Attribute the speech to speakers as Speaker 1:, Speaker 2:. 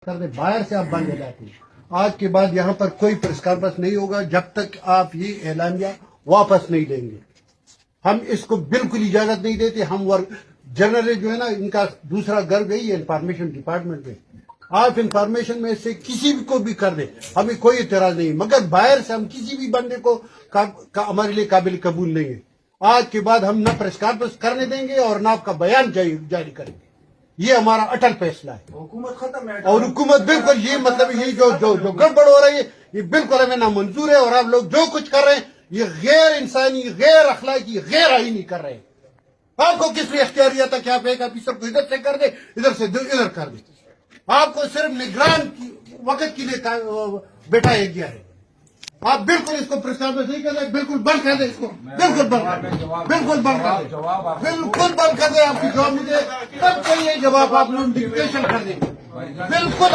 Speaker 1: کر دیں، باہر سے آپ بند ہو جاتے ہیں۔ آج کے بعد یہاں پر کوئی پریس کانفرنس نہیں ہوگا جب تک آپ یہ اعلامیہ واپس نہیں لیں گے۔ ہم اس کو بالکل اجازت نہیں دیتے۔ ہم جنرل جو ہے نا، ان کا دوسرا گھر گئی ہے انفارمیشن ڈپارٹمنٹ میں۔ آپ انفارمیشن میں سے کسی بھی کو بھی کر دیں، ہمیں کوئی اعتراض نہیں، مگر باہر سے ہم کسی بھی بندے کو ہمارے لیے قابل قبول نہیں ہے۔ آج کے بعد ہم نہ پریس کانفرنس کرنے دیں گے اور نہ آپ کا بیان جاری کریں گے۔ یہ ہمارا اٹل فیصلہ ہے۔
Speaker 2: حکومت ختم ہے
Speaker 1: اور حکومت بالکل یہ مطلب یہ جو گڑبڑ ہو رہی ہے یہ بالکل ہمیں نامنظور ہے، اور آپ لوگ جو کچھ کر رہے ہیں یہ غیر انسانی، غیر اخلاقی، غیر آئینی کر رہے ہیں۔ آپ کو کس لیے اختیاریت ہے کہ آپ ایک آفیسر کو ادھر سے کر دیں، ادھر سے ادھر کر دیں؟ آپ کو صرف نگران وقت کے لیے بٹھایا گیا ہے۔ آپ بالکل اس کو پریس کانفرنس نہیں کر دیں، بالکل بند کر دیں اس کو، بالکل بند کر دیں، بالکل بند کر دیں، بالکل بند کر دیں۔ آپ کی جواب مجھے تب چاہیے جب آپ لوگ ڈکٹیشن کر دیں، بالکل